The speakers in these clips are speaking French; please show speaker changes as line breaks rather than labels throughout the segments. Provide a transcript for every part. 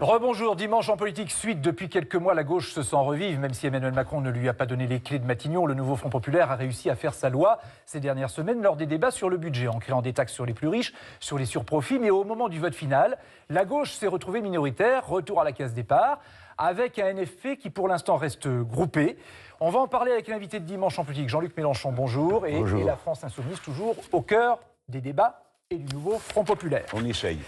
Rebonjour, dimanche en politique, suite. Depuis quelques mois, la gauche se sent revive, même si Emmanuel Macron ne lui a pas donné les clés de Matignon. Le nouveau Front populaire a réussi à faire sa loi ces dernières semaines lors des débats sur le budget, en créant des taxes sur les plus riches, sur les surprofits. Mais au moment du vote final, la gauche s'est retrouvée minoritaire, retour à la case départ, avec un NFP qui pour l'instant reste groupé. On va en parler avec l'invité de dimanche en politique, Jean-Luc Mélenchon, bonjour. Et la France insoumise, toujours au cœur des débats et du nouveau Front populaire.
On essaye.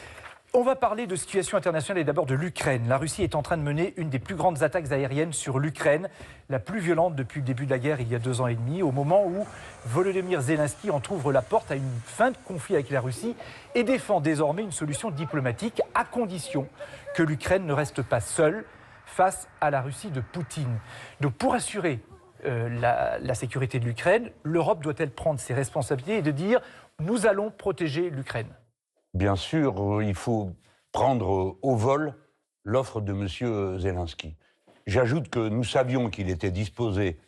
On va parler de situation internationale et d'abord de l'Ukraine. La Russie est en train de mener une des plus grandes attaques aériennes sur l'Ukraine, la plus violente depuis le début de la guerre il y a 2 ans et demi, au moment où Volodymyr Zelensky entrouvre la porte à une fin de conflit avec la Russie et défend désormais une solution diplomatique à condition que l'Ukraine ne reste pas seule face à la Russie de Poutine. Donc pour assurer la sécurité de l'Ukraine, l'Europe doit-elle prendre ses responsabilités et de dire « nous allons protéger l'Ukraine ».
Bien sûr, il faut prendre au vol l'offre de M. Zelensky. J'ajoute que nous savions qu'il était disposé,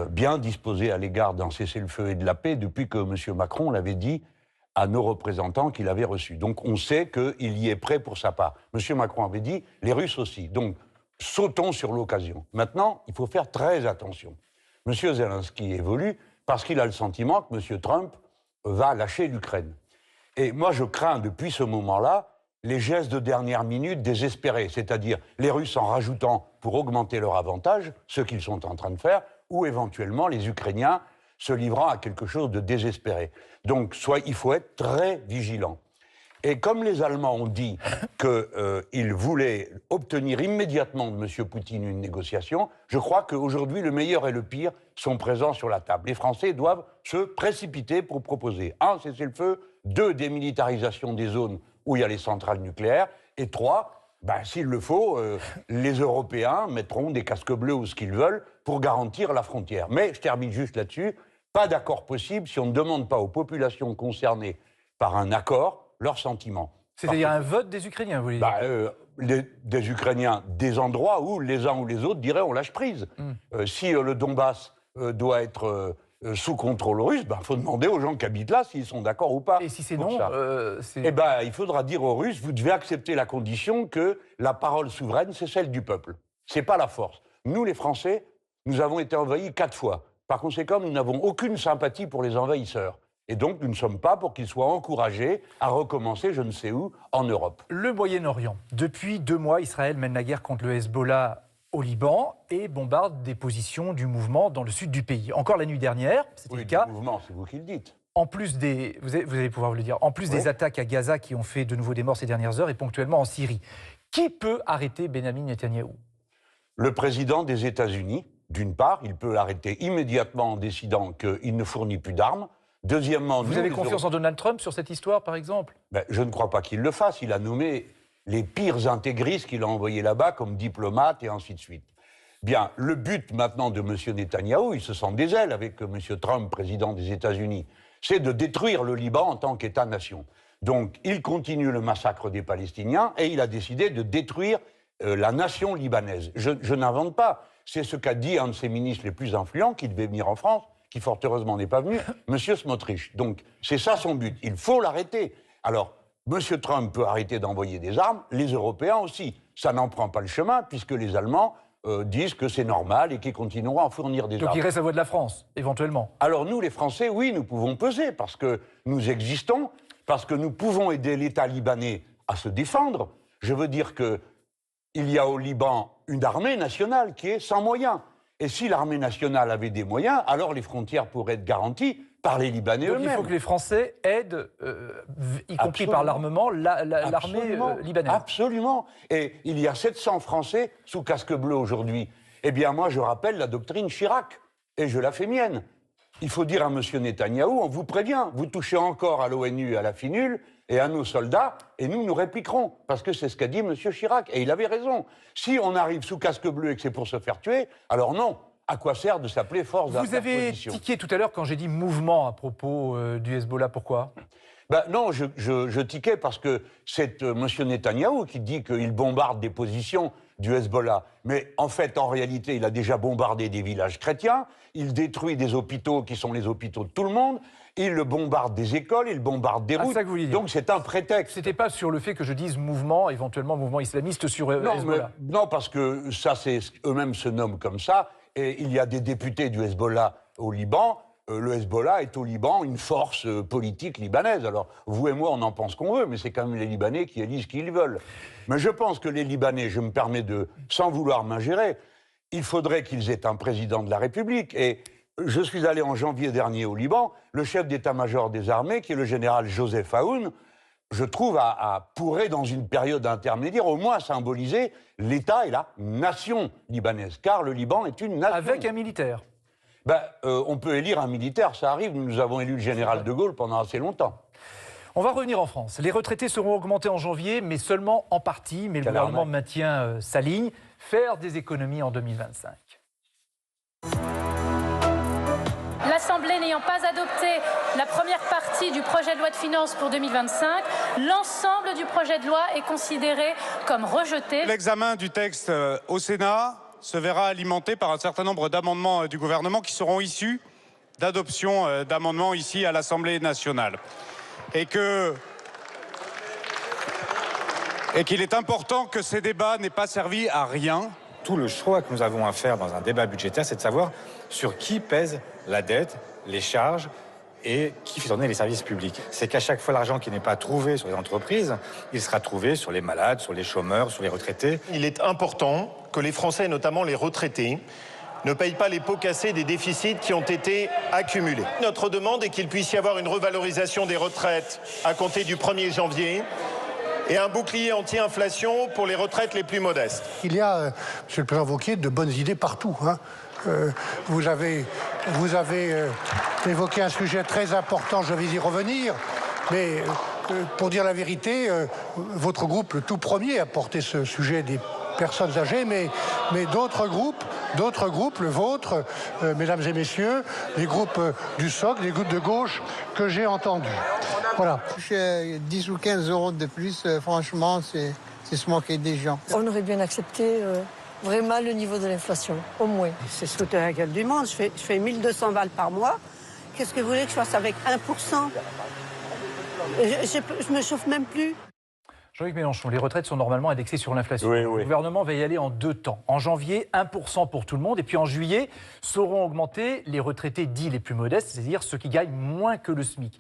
bien disposé à l'égard d'un cessez-le-feu et de la paix depuis que M. Macron l'avait dit à nos représentants qu'il avait reçus. Donc on sait qu'il y est prêt pour sa part. M. Macron avait dit les Russes aussi. Donc sautons sur l'occasion. Maintenant, il faut faire très attention. M. Zelensky évolue parce qu'il a le sentiment que M. Trump va lâcher l'Ukraine. Et moi, je crains depuis ce moment-là les gestes de dernière minute désespérés, c'est-à-dire les Russes en rajoutant pour augmenter leur avantage, ce qu'ils sont en train de faire, ou éventuellement les Ukrainiens se livrant à quelque chose de désespéré. Donc, il faut être très vigilant. Et comme les Allemands ont dit qu'ils voulaient obtenir immédiatement de M. Poutine une négociation, je crois qu'aujourd'hui, le meilleur et le pire sont présents sur la table. Les Français doivent se précipiter pour proposer 1, cessez-le-feu, 2, démilitarisation des zones où il y a les centrales nucléaires, et 3, s'il le faut, les Européens mettront des casques bleus ou ce qu'ils veulent pour garantir la frontière. Mais, je termine juste là-dessus, pas d'accord possible si on ne demande pas aux populations concernées par un accord leurs sentiments.
C'est-à-dire un vote des Ukrainiens, vous voulez dire
des Ukrainiens, des endroits où les uns ou les autres diraient on lâche prise. Si le Donbass doit être sous contrôle russe, il faut demander aux gens qui habitent là s'ils sont d'accord ou pas.
Et si c'est non,
il faudra dire aux Russes, vous devez accepter la condition que la parole souveraine, c'est celle du peuple. C'est pas la force. Nous, les Français, nous avons été envahis 4 fois. Par conséquent, nous n'avons aucune sympathie pour les envahisseurs. Et donc, nous ne sommes pas pour qu'ils soient encouragés à recommencer je ne sais où en Europe.
Le Moyen-Orient. Depuis 2 mois, Israël mène la guerre contre le Hezbollah au Liban et bombarde des positions du mouvement dans le sud du pays. Encore la nuit dernière, c'était le cas.
Le mouvement, c'est vous qui le dites.
En plus des, vous allez pouvoir vous le dire, en plus des attaques à Gaza qui ont fait de nouveau des morts ces dernières heures et ponctuellement en Syrie. Qui peut arrêter Benyamin Netanyahou ?
Le président des États-Unis, d'une part, il peut l'arrêter immédiatement en décidant qu'il ne fournit plus d'armes. Deuxièmement,
vous avez confiance en Donald Trump sur cette histoire, par exemple ?
Je ne crois pas qu'il le fasse. Il a nommé les pires intégristes qu'il a envoyés là-bas comme diplomates et ainsi de suite. Bien, le but maintenant de M. Netanyahou, il se sent des ailes avec M. Trump, président des États-Unis, c'est de détruire le Liban en tant qu'État-nation. Donc, il continue le massacre des Palestiniens et il a décidé de détruire la nation libanaise. Je n'invente pas. C'est ce qu'a dit un de ses ministres les plus influents qui devait venir en France, qui fort heureusement n'est pas venu, M. Smotrich. Donc, c'est ça son but. Il faut l'arrêter. Alors, M. Trump peut arrêter d'envoyer des armes, les Européens aussi. Ça n'en prend pas le chemin, puisque les Allemands disent que c'est normal et qu'ils continueront à fournir des armes.
Donc il reste la voix de la France, éventuellement.
Alors nous, les Français, oui, nous pouvons peser, parce que nous existons, parce que nous pouvons aider l'État libanais à se défendre. Je veux dire qu'il y a au Liban une armée nationale qui est sans moyens. Et si l'armée nationale avait des moyens, alors les frontières pourraient être garanties par les Libanais eux-mêmes.
Donc il faut que les Français aident, y compris par l'armement, l'armée libanaise.
Absolument. Et il y a 700 Français sous casque bleu aujourd'hui. Eh bien moi, je rappelle la doctrine Chirac, et je la fais mienne. Il faut dire à M. Netanyahou, on vous prévient, vous touchez encore à l'ONU et à la FINUL et à nos soldats, et nous répliquerons, parce que c'est ce qu'a dit M. Chirac, et il avait raison. Si on arrive sous casque bleu et que c'est pour se faire tuer, alors non. À quoi sert de s'appeler force d'interposition ?
Vous avez tiqué tout à l'heure quand j'ai dit mouvement à propos du Hezbollah, pourquoi ?
Non, je tiquais parce que c'est M. Netanyahou qui dit qu'il bombarde des positions du Hezbollah. Mais en fait, en réalité, il a déjà bombardé des villages chrétiens, il détruit des hôpitaux qui sont les hôpitaux de tout le monde, il bombarde des écoles, il bombarde des routes.
Ça que vous vouliez dire.
Donc c'est un prétexte.
C'était pas sur le fait que je dise mouvement, éventuellement mouvement islamiste sur Hezbollah.
Non, parce que ça, eux-mêmes se nomment comme ça. Et il y a des députés du Hezbollah au Liban. Le Hezbollah est au Liban une force politique libanaise. Alors, vous et moi, on en pense qu'on veut, mais c'est quand même les Libanais qui élisent qui ils veulent. Mais je pense que les Libanais, je me permets de, sans vouloir m'ingérer, il faudrait qu'ils aient un président de la République. Et je suis allé en janvier dernier au Liban. Le chef d'état-major des armées, qui est le général Joseph Aoun, je trouve, pourrait, dans une période intermédiaire, au moins symboliser l'État et la nation libanaise. Car le Liban est une nation.
Avec un militaire.
On peut élire un militaire, ça arrive. Nous avons élu le général de Gaulle pendant assez longtemps.
On va revenir en France. Les retraités seront augmentés en janvier, mais seulement en partie. Mais le gouvernement maintient sa ligne, faire des économies en 2025.
L'Assemblée n'ayant pas adopté la première partie du projet de loi de finances pour 2025, l'ensemble du projet de loi est considéré comme rejeté.
L'examen du texte au Sénat se verra alimenté par un certain nombre d'amendements du gouvernement qui seront issus d'adoption d'amendements ici à l'Assemblée nationale. Et qu'il est important que ces débats n'aient pas servi à rien.
Tout le choix que nous avons à faire dans un débat budgétaire, c'est de savoir sur qui pèse la dette, les charges et qui fait tourner les services publics. C'est qu'à chaque fois, l'argent qui n'est pas trouvé sur les entreprises, il sera trouvé sur les malades, sur les chômeurs, sur les retraités.
Il est important que les Français, notamment les retraités, ne payent pas les pots cassés des déficits qui ont été accumulés. Notre demande est qu'il puisse y avoir une revalorisation des retraites à compter du 1er janvier et un bouclier anti-inflation pour les retraites les plus modestes.
Il y a, Monsieur le Président Wauquiez, de bonnes idées partout. Vous avez évoqué un sujet très important, je vais y revenir, mais pour dire la vérité, votre groupe, le tout premier, a porté ce sujet des personnes âgées, mais d'autres groupes, le vôtre, mesdames et messieurs, les groupes du SOC, les groupes de gauche que j'ai entendus. Voilà.
10 ou 15 euros de plus, franchement, c'est se moquer des gens.
On aurait bien accepté vraiment le niveau de l'inflation, au moins.
C'est se foutre la gueule du monde. Je fais 1200 balles par mois. Qu'est-ce que vous voulez que je fasse avec 1%? Je me chauffe même plus.
Jean-Luc Mélenchon, les retraites sont normalement indexées sur l'inflation.
Oui.
Le gouvernement va y aller en 2 temps. En janvier, 1% pour tout le monde. Et puis en juillet, seront augmentés les retraités dits les plus modestes, c'est-à-dire ceux qui gagnent moins que le SMIC.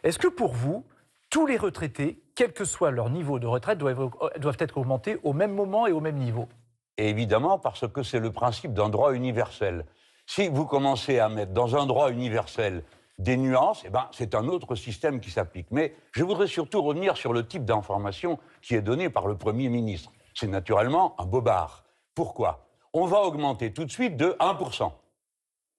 Est-ce que pour vous, tous les retraités, quel que soit leur niveau de retraite, doivent être augmentés au même moment et au même niveau?
Et évidemment, parce que c'est le principe d'un droit universel. Si vous commencez à mettre dans un droit universel des nuances, c'est un autre système qui s'applique. Mais je voudrais surtout revenir sur le type d'information qui est donnée par le Premier ministre. C'est naturellement un bobard. Pourquoi? On va augmenter tout de suite de 1%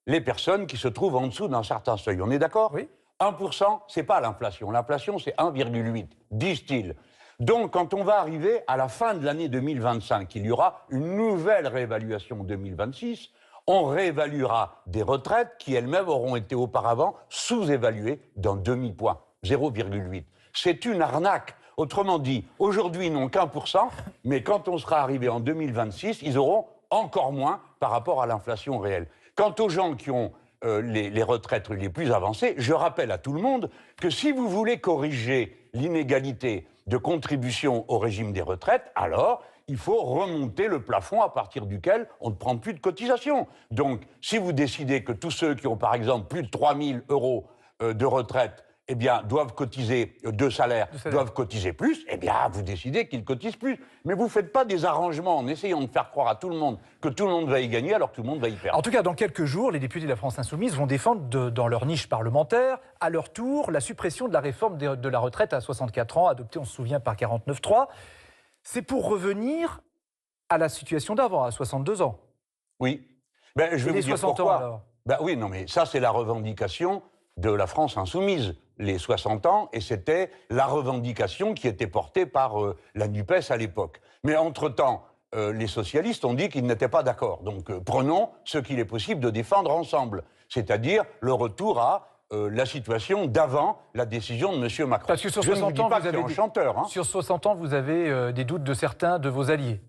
les personnes qui se trouvent en dessous d'un certain seuil. On est d'accord?
Oui.
1%, c'est pas l'inflation. L'inflation, c'est 1,8, disent-ils. Donc, quand on va arriver à la fin de l'année 2025, il y aura une nouvelle réévaluation en 2026, on réévaluera des retraites qui elles-mêmes auront été auparavant sous-évaluées d'un demi-point, 0,8. C'est une arnaque. Autrement dit, aujourd'hui, ils n'ont qu'1%, mais quand on sera arrivé en 2026, ils auront encore moins par rapport à l'inflation réelle. Quant aux gens qui ont les retraites les plus avancées, je rappelle à tout le monde que si vous voulez corriger l'inégalité de contribution au régime des retraites, alors il faut remonter le plafond à partir duquel on ne prend plus de cotisation. Donc, si vous décidez que tous ceux qui ont, par exemple, plus de 3 000 € de retraite, doivent cotiser deux salaires, doivent cotiser plus, vous décidez qu'ils cotisent plus. Mais vous ne faites pas des arrangements en essayant de faire croire à tout le monde que tout le monde va y gagner alors que tout le monde va y perdre.
En tout cas, dans quelques jours, les députés de la France Insoumise vont défendre dans leur niche parlementaire, à leur tour, la suppression de la réforme de la retraite à 64 ans, adoptée, on se souvient, par 49.3. C'est pour revenir à la situation d'avant, à 62 ans.
Oui. Je vais vous dire
60
pourquoi.
ans, alors.
Oui, non, mais ça, c'est la revendication de la France insoumise, les 60 ans, et c'était la revendication qui était portée par la NUPES à l'époque. Mais entre-temps, les socialistes ont dit qu'ils n'étaient pas d'accord. Donc prenons ce qu'il est possible de défendre ensemble, c'est-à-dire le retour à la situation d'avant la décision de M. Macron.
Parce que sur 60 ans, sur 60 ans, vous avez des doutes de certains de vos alliés.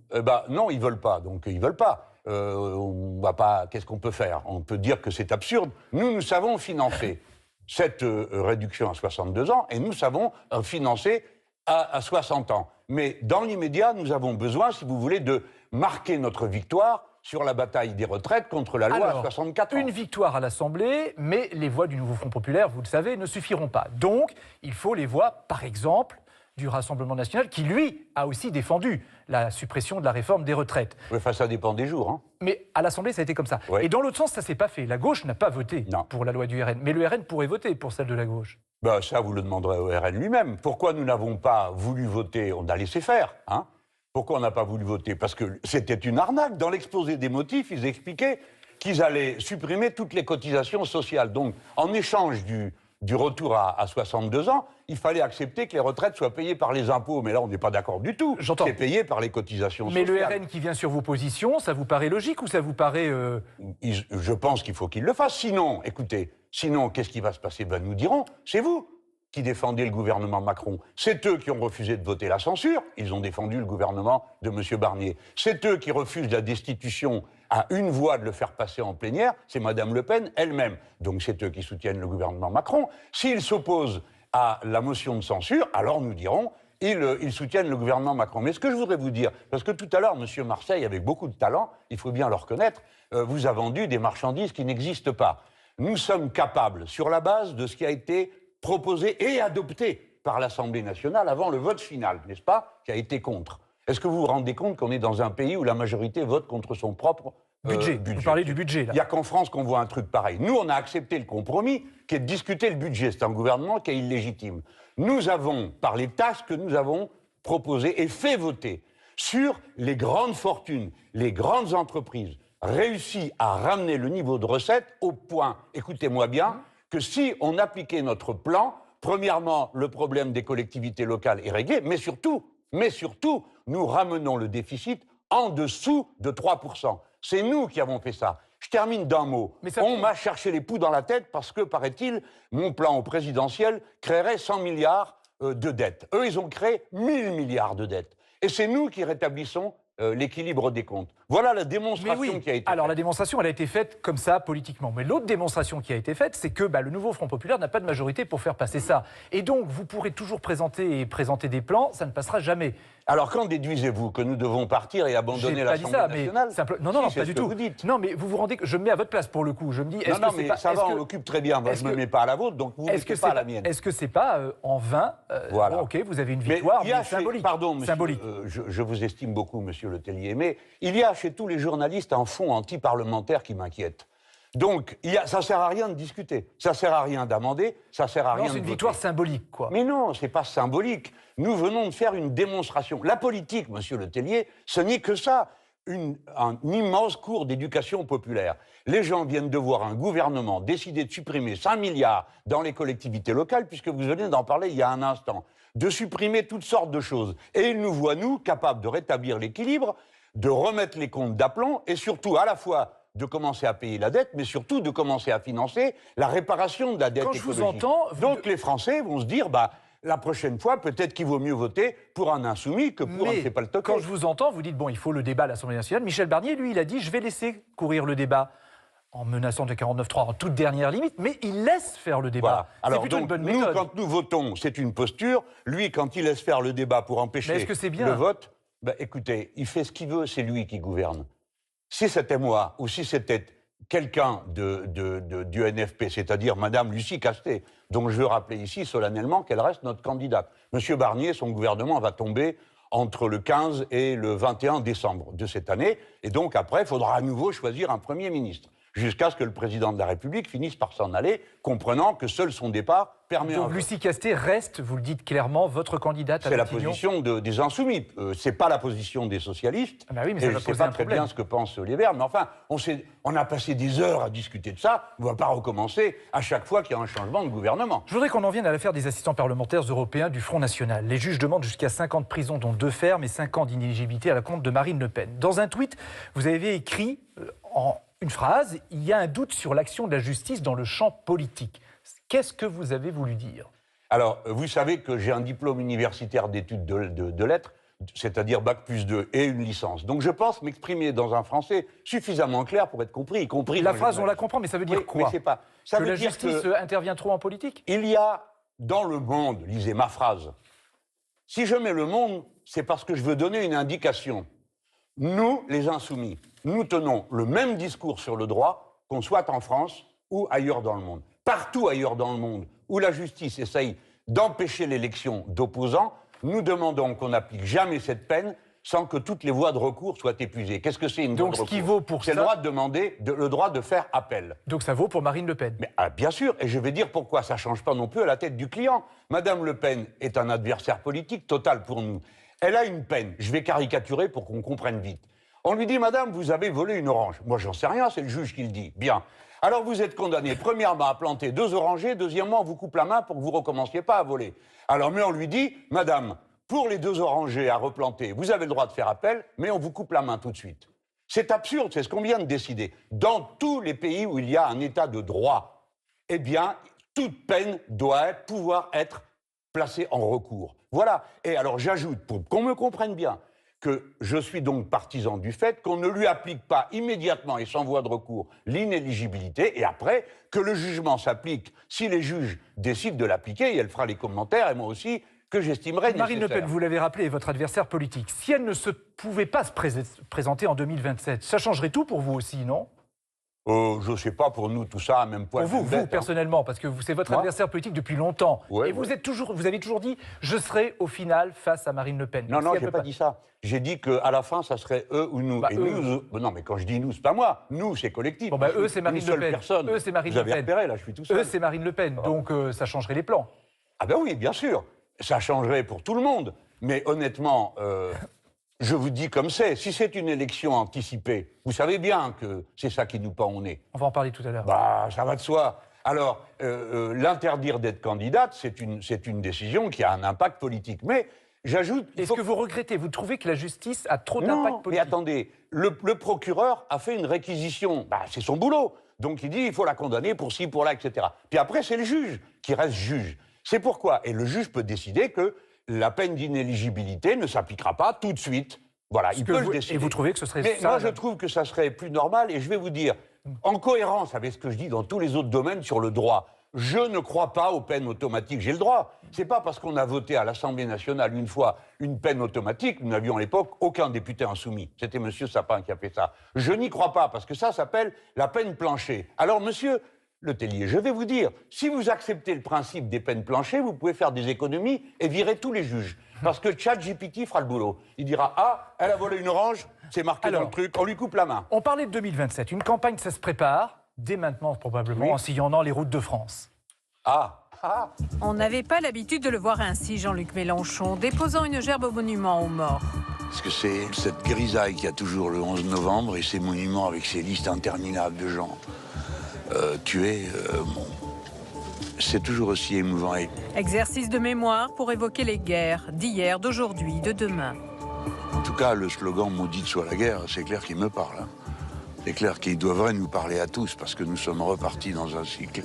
Non, ils veulent pas. Donc ils veulent pas. On va pas. Qu'est-ce qu'on peut faire? On peut dire que c'est absurde. Nous savons financer cette réduction à 62 ans et nous savons financer à 60 ans. Mais dans l'immédiat, nous avons besoin, si vous voulez, de marquer notre victoire sur la bataille des retraites contre la loi à 64 ans.
Une victoire à l'Assemblée, mais les voix du Nouveau Front Populaire, vous le savez, ne suffiront pas. Donc, il faut les voix, par exemple, du Rassemblement national, qui, lui, a aussi défendu la suppression de la réforme des retraites.
Oui, enfin, ça dépend des jours. Hein.
Mais à l'Assemblée, ça a été comme ça. Oui. Et dans l'autre sens, ça ne s'est pas fait. La gauche n'a pas voté pour la loi du RN. Mais le RN pourrait voter pour celle de la gauche.
Ben, ça, vous le demanderez au RN lui-même. Pourquoi nous n'avons pas voulu voter? On a laissé faire, hein. Pourquoi on n'a pas voulu voter? Parce que c'était une arnaque. Dans l'exposé des motifs, ils expliquaient qu'ils allaient supprimer toutes les cotisations sociales. Donc, en échange du retour à 62 ans, il fallait accepter que les retraites soient payées par les impôts. Mais là, on n'est pas d'accord du tout.
J'entends.
C'est payé par les cotisations
sociales. Mais le RN qui vient sur vos positions, ça vous paraît logique ou ça vous paraît...
Je pense qu'il faut qu'il le fasse. Sinon, écoutez, qu'est-ce qui va se passer? Ben, nous dirons, c'est vous qui défendez le gouvernement Macron. C'est eux qui ont refusé de voter la censure. Ils ont défendu le gouvernement de M. Barnier. C'est eux qui refusent la destitution à une voix de le faire passer en plénière. C'est Mme Le Pen elle-même. Donc c'est eux qui soutiennent le gouvernement Macron. S'ils s'opposent à la motion de censure, alors nous dirons, ils soutiennent le gouvernement Macron. Mais ce que je voudrais vous dire, parce que tout à l'heure, M. Marseille, avec beaucoup de talent, il faut bien le reconnaître, vous a vendu des marchandises qui n'existent pas. Nous sommes capables, sur la base de ce qui a été proposé et adopté par l'Assemblée nationale avant le vote final, n'est-ce pas, qui a été contre. Est-ce que vous vous rendez compte qu'on est dans un pays où la majorité vote contre son propre budget?
Vous parlez du budget, là.
Il n'y a qu'en France qu'on voit un truc pareil. Nous, on a accepté le compromis qui est de discuter le budget. C'est un gouvernement qui est illégitime. Nous avons, par les tâches que nous avons proposées et fait voter sur les grandes fortunes, les grandes entreprises, réussi à ramener le niveau de recettes au point, écoutez-moi bien, que si on appliquait notre plan, premièrement, le problème des collectivités locales est réglé, mais surtout, nous ramenons le déficit en dessous de 3%. C'est nous qui avons fait ça. Je termine d'un mot. On m'a cherché les poux dans la tête parce que, paraît-il, mon plan au présidentiel créerait 100 milliards de dettes. Eux, ils ont créé 1000 milliards de dettes. Et c'est nous qui rétablissons l'équilibre des comptes. Voilà la démonstration qui a été faite.
Alors la démonstration, elle a été faite comme ça, politiquement. Mais l'autre démonstration qui a été faite, c'est que le nouveau Front Populaire n'a pas de majorité pour faire passer ça. Et donc, vous pourrez toujours présenter des plans, ça ne passera jamais.
Alors, quand déduisez-vous que nous devons partir et abandonner l'Assemblée nationale?
Non, pas du tout. Non, mais vous vous rendez... Je me mets à votre place, pour le coup. Je me dis...
on l'occupe très bien. Moi, je ne me mets pas à la vôtre, donc vous ne mettez pas à la mienne.
Est-ce que c'est pas en vain?
Voilà.
Bon, ok, vous avez une victoire, mais symbolique.
Pardon, monsieur, symbolique. Je vous estime beaucoup, monsieur Le Tellier, mais il y a chez tous les journalistes un fond anti-parlementaire qui m'inquiète. Donc, ça ne sert à rien de discuter, ça ne sert à rien d'amender, ça ne sert à rien de voter.
C'est une victoire symbolique, quoi.
Mais non, ce n'est pas symbolique. Nous venons de faire une démonstration. La politique, monsieur Le Tellier, ce n'est que ça, un immense cours d'éducation populaire. Les gens viennent de voir un gouvernement décider de supprimer 5 milliards dans les collectivités locales, puisque vous venez d'en parler il y a un instant, de supprimer toutes sortes de choses. Et ils nous voient, nous, capables de rétablir l'équilibre, de remettre les comptes d'aplomb et surtout, à la fois, de commencer à payer la dette, mais surtout de commencer à financer la réparation de la dette écologique.
Quand je vous entends...
Donc les Français vont se dire, la prochaine fois, peut-être qu'il vaut mieux voter pour un insoumis que pour un ne sait pas le toquer.
Quand je vous entends, vous dites, il faut le débat à l'Assemblée nationale. Michel Barnier, lui, il a dit, je vais laisser courir le débat en menaçant de 49.3 en toute dernière limite, mais il laisse faire le débat.
Voilà. Alors,
c'est plutôt
donc,
une bonne méthode.
Nous, quand nous votons, c'est une posture. Lui, quand il laisse faire le débat pour empêcher le vote, écoutez, il fait ce qu'il veut, c'est lui qui gouverne. Si c'était moi, ou si c'était quelqu'un du NFP, c'est-à-dire Mme Lucie Castet, dont je veux rappeler ici solennellement qu'elle reste notre candidate. M. Barnier, son gouvernement va tomber entre le 15 et le 21 décembre de cette année, et donc après, il faudra à nouveau choisir un Premier ministre, jusqu'à ce que le président de la République finisse par s'en aller, comprenant que seul son départ permet
donc Lucie Castet reste, vous le dites clairement, votre candidate à l'opinion.
C'est la position des Insoumis. C'est pas la position des socialistes.
Oui, mais ça
et je ne sais pas très bien ce que pensent les Verts. Mais enfin, on a passé des heures à discuter de ça. On ne va pas recommencer à chaque fois qu'il y a un changement de gouvernement.
Je voudrais qu'on en vienne à l'affaire des assistants parlementaires européens du Front National. Les juges demandent jusqu'à 5 ans de prison, dont 2 fermes, et 5 ans d'inéligibilité à la compte de Marine Le Pen. Dans un tweet, vous avez écrit en une phrase, il y a un doute sur l'action de la justice dans le champ politique. Qu'est-ce que vous avez voulu dire?
Alors, vous savez que j'ai un diplôme universitaire d'études de lettres, c'est-à-dire Bac+2 et une licence. Donc je pense m'exprimer dans un français suffisamment clair pour être compris, y compris...
La phrase, on la comprend, mais ça veut dire quoi?
Mais c'est pas... Ça
que
veut
la
dire
justice intervient trop en politique?
Il y a dans le monde, lisez ma phrase, si je mets le monde, c'est parce que je veux donner une indication. Nous, les insoumis, nous tenons le même discours sur le droit, qu'on soit en France ou ailleurs dans le monde. Partout ailleurs dans le monde où la justice essaye d'empêcher l'élection d'opposants, nous demandons qu'on n'applique jamais cette peine sans que toutes les voies de recours soient épuisées. Qu'est-ce que c'est une voie de recours?
Donc ce qui vaut pour ça...
C'est le droit de demander, le droit de faire appel.
Donc ça vaut pour Marine Le Pen?
Mais, bien sûr, et je vais dire pourquoi ça ne change pas non plus à la tête du client. Madame Le Pen est un adversaire politique total pour nous. Elle a une peine, je vais caricaturer pour qu'on comprenne vite. On lui dit, madame, vous avez volé une orange. Moi, j'en sais rien, c'est le juge qui le dit. Bien. Alors, vous êtes condamné, premièrement, à planter 2 orangers, deuxièmement, on vous coupe la main pour que vous ne recommenciez pas à voler. Alors, mais on lui dit, madame, pour les 2 orangers à replanter, vous avez le droit de faire appel, mais on vous coupe la main tout de suite. C'est absurde, c'est ce qu'on vient de décider. Dans tous les pays où il y a un état de droit, eh bien, toute peine doit pouvoir être placée en recours. Voilà. Et alors, j'ajoute, pour qu'on me comprenne bien, que je suis donc partisan du fait qu'on ne lui applique pas immédiatement et sans voie de recours l'inéligibilité, et après, que le jugement s'applique si les juges décident de l'appliquer, et elle fera les commentaires, et moi aussi, que j'estimerais nécessaire.
Marine Le Pen, vous l'avez rappelé, est votre adversaire politique. Si elle ne se pouvait pas se présenter en 2027, ça changerait tout pour vous aussi, non?
Je ne sais pas, pour nous, tout ça, même point.
Pour vous, personnellement, parce que c'est votre adversaire politique depuis longtemps.
Ouais,
et vous avez toujours dit, je serai au final face à Marine Le Pen.
Non, non, je n'ai pas dit ça. J'ai dit qu'à la fin, ça serait eux ou nous. Non, mais quand je dis nous, c'est pas moi. Nous, c'est collectif.
Bon, eux, c'est Marine Le Pen. Eux, c'est Marine Le Pen.
Vous avez repéré, là, je suis tout seul.
Eux, c'est Marine Le Pen. Donc, ça changerait les plans.
Ah ben oui, bien sûr. Ça changerait pour tout le monde. Mais honnêtement... je vous dis comme c'est, si c'est une élection anticipée, vous savez bien que c'est ça qui nous pend au nez.
On va en parler tout à l'heure.
Bah, ça va de soi. Alors, l'interdire d'être candidate, c'est une décision qui a un impact politique. Mais j'ajoute...
Est-ce que vous regrettez, vous trouvez que la justice a trop d'impact politique?
Mais attendez, le procureur a fait une réquisition. Bah, c'est son boulot. Donc il dit, il faut la condamner pour ci, pour là, etc. Puis après, c'est le juge qui reste juge. C'est pourquoi. Et le juge peut décider que la peine d'inéligibilité ne s'appliquera pas tout de suite. Voilà, il peut le décider.
Et vous trouvez que ce serait...
Mais moi, je trouve que ça serait plus normal, et je vais vous dire, en cohérence avec ce que je dis dans tous les autres domaines sur le droit, je ne crois pas aux peines automatiques. J'ai le droit. C'est pas parce qu'on a voté à l'Assemblée nationale une fois une peine automatique, nous n'avions à l'époque aucun député insoumis. C'était M. Sapin qui a fait ça. Je n'y crois pas, parce que ça s'appelle la peine plancher. Alors, monsieur Letellier, je vais vous dire, si vous acceptez le principe des peines planchers, vous pouvez faire des économies et virer tous les juges. Parce que ChatGPT fera le boulot. Il dira, ah, elle a volé une orange, c'est marqué dans le truc, on lui coupe la main.
On parlait de 2027. Une campagne, ça se prépare, dès maintenant probablement, en sillonnant les routes de France.
On n'avait pas l'habitude de le voir ainsi, Jean-Luc Mélenchon, déposant une gerbe au monument aux morts.
Parce que c'est cette grisaille qu'il y a toujours le 11 novembre et ces monuments avec ces listes interminables de gens tués. C'est toujours aussi émouvant.
Exercice de mémoire pour évoquer les guerres d'hier, d'aujourd'hui, de demain.
En tout cas, le slogan « Maudite soit la guerre », c'est clair qu'il me parle. C'est clair qu'il devrait nous parler à tous, parce que nous sommes repartis dans un cycle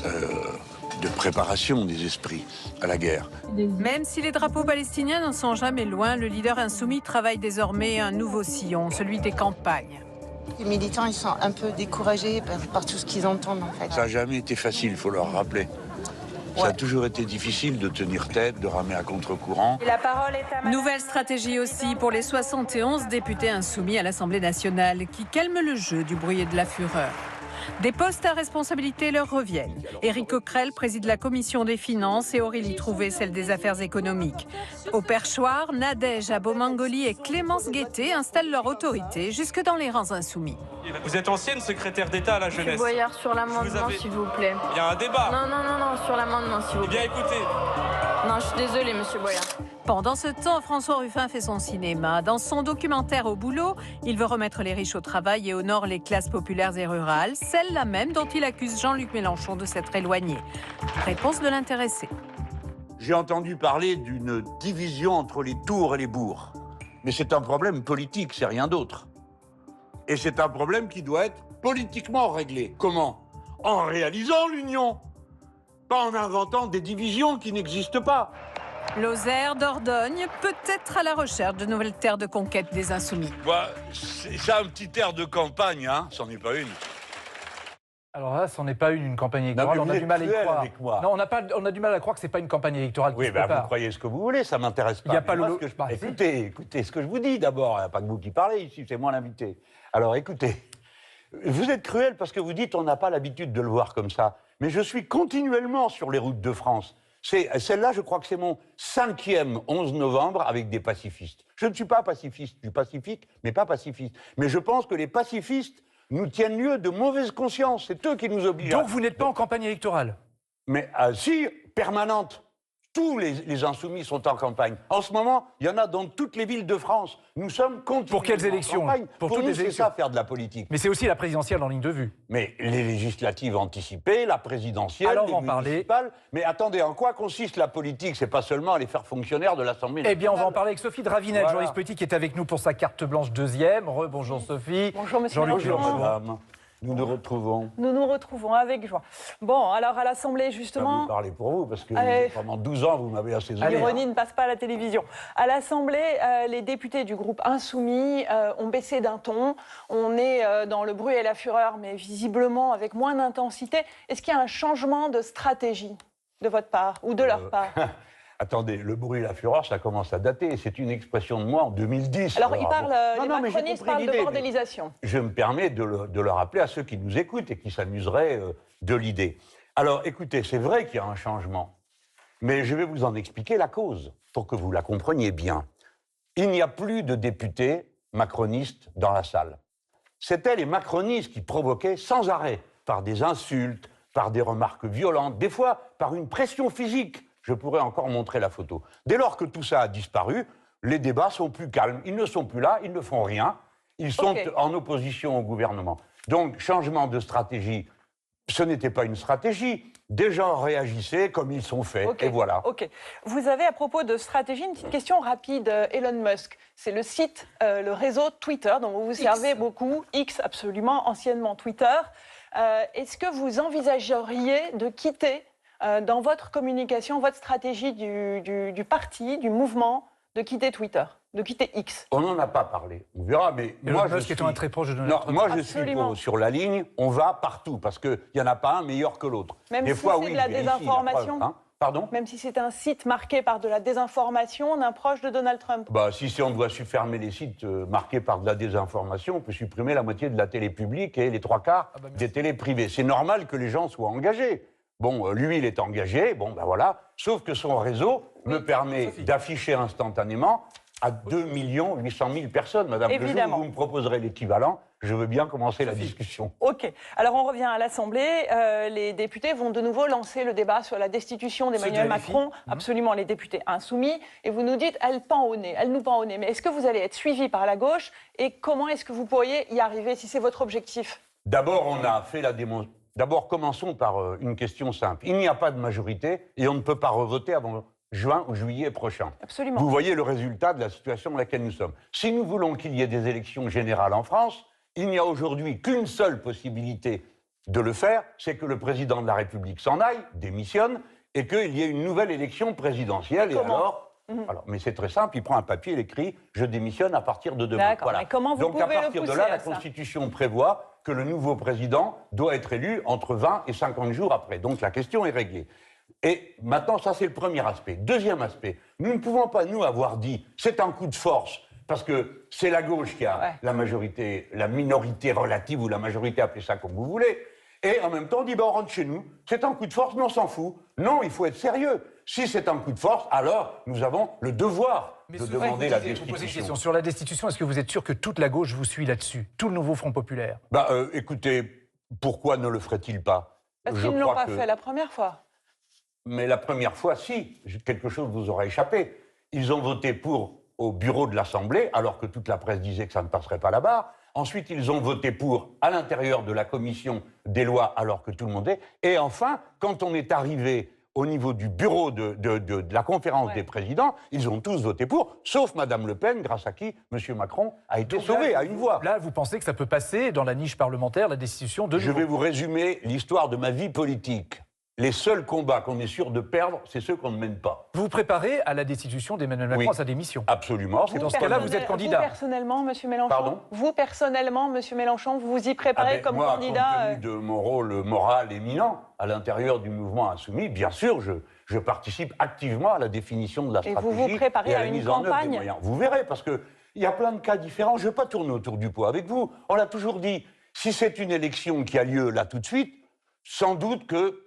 de préparation des esprits à la guerre.
Même si les drapeaux palestiniens n'en sont jamais loin, le leader insoumis travaille désormais un nouveau sillon, celui des campagnes.
Les militants, ils sont un peu découragés par tout ce qu'ils entendent, en fait.
Ça n'a jamais été facile, il faut leur rappeler. Ça a toujours été difficile de tenir tête, de ramer à contre-courant.
La parole est à Nouvelle stratégie aussi pour les 71 députés insoumis à l'Assemblée nationale qui calment le jeu du bruit et de la fureur. Des postes à responsabilité leur reviennent. Éric Coquerel préside la commission des finances et Aurélie Trouvé celle des affaires économiques. Au perchoir, Nadège Abomangoli et Clémence Guettet installent leur autorité jusque dans les rangs insoumis.
Vous êtes ancienne secrétaire d'État à la jeunesse.
Monsieur Boyard, sur l'amendement, s'il vous plaît.
Il y a un débat.
Non, sur l'amendement, s'il vous plaît.
Eh bien, écoutez.
Non, je suis désolée, monsieur Boyard.
Pendant ce temps, François Ruffin fait son cinéma. Dans son documentaire Au boulot, il veut remettre les riches au travail et honore les classes populaires et rurales, celles-là même dont il accuse Jean-Luc Mélenchon de s'être éloigné. Réponse de l'intéressé.
J'ai entendu parler d'une division entre les tours et les bourgs. Mais c'est un problème politique, c'est rien d'autre. Et c'est un problème qui doit être politiquement réglé. Comment? En réalisant l'union, pas en inventant des divisions qui n'existent pas.
Lozère, Dordogne, peut-être à la recherche de nouvelles terres de conquête des Insoumis.
Bah, c'est un petit air de campagne, hein, c'en est pas une.
Alors là, c'en est pas une campagne électorale,
Non,
on a du mal à y croire.
avec moi.
Non, on a du mal à croire que c'est pas une campagne électorale qui
Oui,
se
ben,
prépare.
vous croyez ce que vous voulez, ça m'intéresse pas.
Il n'y a pas
Mais
le...
moi, ce que écoutez ce que je vous dis d'abord, il n'y a pas que vous qui parlez ici, c'est moi l'invité. Alors écoutez, vous êtes cruel parce que vous dites on n'a pas l'habitude de le voir comme ça, mais je suis continuellement sur les routes de France. Celle-là, je crois que c'est mon 5e 11 novembre avec des pacifistes. Je ne suis pas pacifiste, je suis pacifique, mais pas pacifiste. Mais je pense que les pacifistes nous tiennent lieu de mauvaise conscience. C'est eux qui nous obligent.
Donc vous n'êtes pas en campagne électorale?
Mais si, permanente. Tous les insoumis sont en campagne. En ce moment, il y en a dans toutes les villes de France. Nous sommes continuellement
Pour quelles élections?
Pour
toutes
nous,
les
c'est
élections.
ça, faire de la politique.
Mais c'est aussi la présidentielle en ligne de vue.
Mais les législatives anticipées, la présidentielle,
Alors,
les
on va en parler.
municipales. Mais attendez, en quoi consiste la politique? C'est pas seulement aller faire fonctionnaire de l'Assemblée nationale.
Eh bien, on va en parler avec Sophie Dravinel,
Voilà.
journaliste politique, qui est avec nous pour sa carte blanche 2e. Bonjour Sophie.
Bonjour monsieur
Jean-Luc
Mélenchon.
Mélenchon.
Madame, nous nous retrouvons.
Nous nous retrouvons avec joie. Bon, alors à l'Assemblée,
Je vais
justement...
vous parler pour vous, parce que pendant 12 ans, vous m'avez assaisonné.
L'ironie ne passe pas à la télévision. À l'Assemblée, les députés du groupe Insoumis ont baissé d'un ton. On est dans le bruit et la fureur, mais visiblement avec moins d'intensité. Est-ce qu'il y a un changement de stratégie de votre part ou de leur part?
Attendez, le bruit et la fureur, ça commence à dater. C'est une expression de moi en 2010.
Alors, ils parlent,
bon.
les
Non, mais j'ai
macronistes
compris
parlent de
l'idée, mais
bordélisation.
Je me permets de le rappeler à ceux qui nous écoutent et qui s'amuseraient de l'idée. Alors, écoutez, c'est vrai qu'il y a un changement, mais je vais vous en expliquer la cause pour que vous la compreniez bien. Il n'y a plus de députés macronistes dans la salle. C'étaient les macronistes qui provoquaient sans arrêt, par des insultes, par des remarques violentes, des fois par une pression physique. Je pourrais encore montrer la photo. Dès lors que tout ça a disparu, les débats sont plus calmes. Ils ne sont plus là, ils ne font rien. Ils sont en opposition au gouvernement. Donc, changement de stratégie, ce n'était pas une stratégie. Des gens réagissaient comme ils sont faits, et voilà.
Ok. Vous avez, à propos de stratégie, une petite question rapide. Elon Musk, c'est le site, le réseau Twitter, dont vous vous servez beaucoup. X, absolument, anciennement Twitter. Est-ce que vous envisageriez de quitter dans votre communication, votre stratégie du parti, du mouvement, de quitter Twitter, de quitter X?
On n'en a pas parlé, on verra, mais moi je suis...
étant très proche de Donald Trump.
Moi je suis sur la ligne, on va partout, parce qu'il n'y en a pas un meilleur que l'autre.
Même
Des
si
fois,
c'est
oui,
de la
je vérifie,
désinformation
preuve, hein. Pardon?
Même si c'est un site marqué par de la désinformation, on est proche de Donald Trump.
Bah, si on doit fermer les sites marqués par de la désinformation, on peut supprimer la moitié de la télé publique et les 3/4 des télés privées. C'est normal que les gens soient engagés. Bon, lui, il est engagé, bon, ben voilà. Sauf que son réseau me permet d'afficher instantanément à 2 800 000 personnes, madame.
Évidemment.
Le jour où vous me proposerez l'équivalent, je veux bien commencer la discussion.
Ok. Alors, on revient à l'Assemblée. Les députés vont de nouveau lancer le débat sur la destitution d'Emmanuel Macron. Absolument, les députés insoumis. Et vous nous dites, elle pend au nez, elle nous pend au nez. Mais est-ce que vous allez être suivi par la gauche? Et comment est-ce que vous pourriez y arriver, si c'est votre objectif?
D'abord, on a fait la démonstration. D'abord, commençons par une question simple. Il n'y a pas de majorité et on ne peut pas revoter avant juin ou juillet prochain.
Absolument.
Vous voyez le résultat de la situation dans laquelle nous sommes. Si nous voulons qu'il y ait des élections générales en France, il n'y a aujourd'hui qu'une seule possibilité de le faire, c'est que le président de la République s'en aille, démissionne, et qu'il y ait une nouvelle élection présidentielle.
Comment?
Alors, mais c'est très simple, il prend un papier, il écrit « Je démissionne à partir de demain ».
D'accord, mais comment vous
Donc à
pouvez le
partir de
pousser
là,
à
la
ça?
Constitution prévoit que le nouveau président doit être élu entre 20 et 50 jours après. Donc la question est réglée. Et maintenant, ça c'est le premier aspect. Deuxième aspect, nous ne pouvons pas, nous, avoir dit « c'est un coup de force ». Parce que c'est la gauche qui a la majorité, la minorité relative ou la majorité, appelez ça comme vous voulez. Et en même temps, on dit, on rentre chez nous, c'est un coup de force, mais on s'en fout. Non, il faut être sérieux. Si c'est un coup de force, alors nous avons le devoir de demander la destitution.
Sur la destitution, est-ce que vous êtes sûr que toute la gauche vous suit là-dessus? Tout le nouveau Front Populaire?
Écoutez, pourquoi ne le ferait-il pas?
Parce qu'ils ne l'ont pas fait la première fois.
Mais la première fois, si. Quelque chose vous aura échappé. Ils ont voté pour au bureau de l'Assemblée, alors que toute la presse disait que ça ne passerait pas là-bas. Ensuite, ils ont voté pour à l'intérieur de la commission des lois, alors que tout le monde est. Et enfin, quand on est arrivé au niveau du bureau de la conférence des présidents, ils ont tous voté pour, sauf Mme Le Pen, grâce à qui M. Macron a été sauvé à une voix.
Là, vous pensez que ça peut passer dans la niche parlementaire, la destitution de nouveau?
Je vais vous résumer l'histoire de ma vie politique. Les seuls combats qu'on est sûr de perdre, c'est ceux qu'on ne mène pas.
Vous vous préparez à la destitution d'Emmanuel Macron, à sa démission.
Absolument.
Dans ce cas-là, vous êtes candidat.
Vous personnellement, M. Mélenchon,
Pardon ?
Vous personnellement, M. Mélenchon, vous vous y préparez comme
moi,
candidat
compte tenu de mon rôle moral éminent à l'intérieur du mouvement Insoumis, bien sûr, je participe activement à la définition de la stratégie
vous vous préparez
et à
à
la
une
mise en œuvre des
campagne
moyens. Vous verrez, parce qu'il y a plein de cas différents. Je ne vais pas tourner autour du pot avec vous. On l'a toujours dit. Si c'est une élection qui a lieu là tout de suite, sans doute que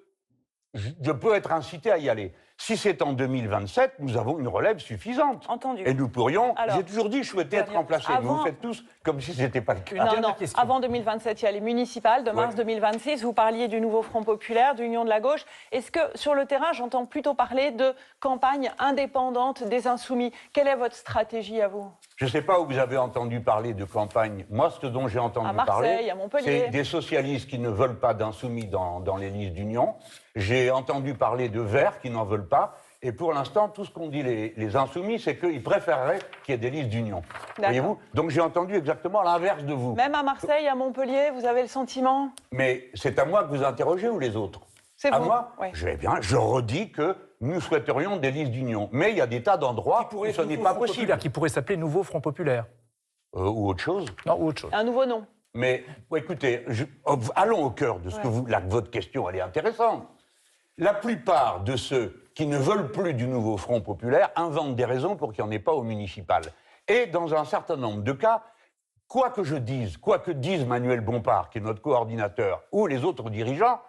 je peux être incité à y aller. Si c'est en 2027, nous avons une relève suffisante.
Entendu.
Et nous pourrions...
Alors,
j'ai toujours dit, je souhaitais être remplacé. Mais vous faites tous comme si ce n'était pas le cas.
Non. Avant 2027, il y a les municipales. De mars 2026, vous parliez du nouveau Front populaire, d'Union de la gauche. Est-ce que, sur le terrain, j'entends plutôt parler de campagne indépendante des Insoumis? Quelle est votre stratégie à vous?
Je ne sais pas où vous avez entendu parler de campagne. Moi, ce dont j'ai entendu parler,
à Montpellier,
c'est des socialistes qui ne veulent pas d'insoumis dans les listes d'union. J'ai entendu parler de Verts qui n'en veulent pas. Et pour l'instant, tout ce qu'ont dit les insoumis, c'est qu'ils préféreraient qu'il y ait des listes d'union. Voyez-vous? Donc j'ai entendu exactement l'inverse de vous.
Même à Marseille, à Montpellier, vous avez le sentiment?
Mais c'est à moi que vous interrogez ou les autres?
C'est
à
vous.
moi?
Oui.
Je redis que nous souhaiterions des listes d'union. Mais il y a des tas d'endroits où ce n'est pas possible.
Qui pourrait s'appeler Nouveau Front populaire.
Ou autre chose.
Non, ou autre chose.
Un nouveau nom.
Mais écoutez, allons au cœur de ce que votre question, elle est intéressante. La plupart de ceux qui ne veulent plus du nouveau Front populaire inventent des raisons pour qu'il n'y en ait pas au municipal. Et dans un certain nombre de cas, quoi que dise Manuel Bompard, qui est notre coordinateur, ou les autres dirigeants,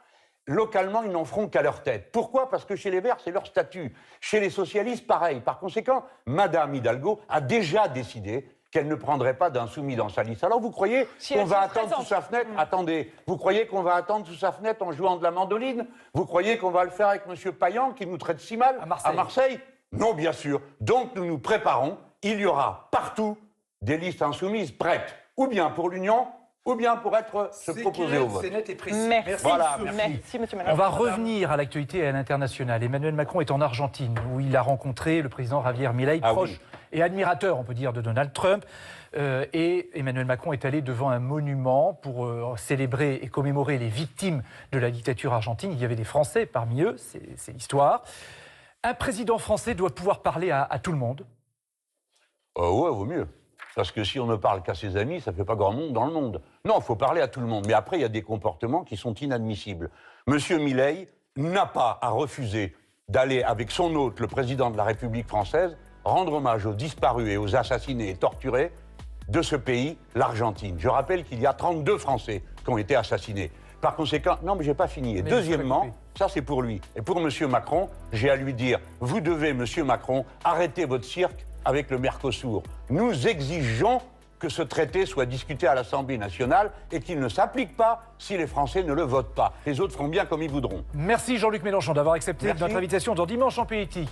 localement, ils n'en feront qu'à leur tête. Pourquoi? Parce que chez les Verts, c'est leur statut. Chez les socialistes, pareil. Par conséquent, Madame Hidalgo a déjà décidé qu'elle ne prendrait pas d'insoumis dans sa liste. Alors vous croyez qu'on va attendre sous sa fenêtre? Attendez, vous croyez qu'on va attendre sous sa fenêtre en jouant de la mandoline? Vous croyez qu'on va le faire avec M. Payan, qui nous traite si mal à Marseille? Non, bien sûr. Donc nous nous préparons. Il y aura partout des listes insoumises prêtes, ou bien pour l'Union, ou bien pour se proposer au vote.
C'est net et précis.
Merci.
Voilà,
Merci, M. Mélenchon.
On va revenir à l'actualité et à l'international. Emmanuel Macron est en Argentine, où il a rencontré le président Javier Milei, proche et admirateur, on peut dire, de Donald Trump. Et Emmanuel Macron est allé devant un monument pour célébrer et commémorer les victimes de la dictature argentine. Il y avait des Français parmi eux, c'est l'histoire. Un président français doit pouvoir parler à tout le monde.
Ouais, vaut mieux. Parce que si on ne parle qu'à ses amis, ça ne fait pas grand monde dans le monde. Non, il faut parler à tout le monde. Mais après, il y a des comportements qui sont inadmissibles. Monsieur Milei n'a pas à refuser d'aller avec son hôte, le président de la République française, rendre hommage aux disparus et aux assassinés et torturés de ce pays, l'Argentine. Je rappelle qu'il y a 32 Français qui ont été assassinés. Par conséquent, non, mais je n'ai pas fini. Et deuxièmement, ça c'est pour lui. Et pour monsieur Macron, j'ai à lui dire, vous devez, monsieur Macron, arrêter votre cirque avec le Mercosur. Nous exigeons que ce traité soit discuté à l'Assemblée nationale et qu'il ne s'applique pas si les Français ne le votent pas. Les autres feront bien comme ils voudront.
Merci Jean-Luc Mélenchon d'avoir accepté notre invitation dans Dimanche en politique.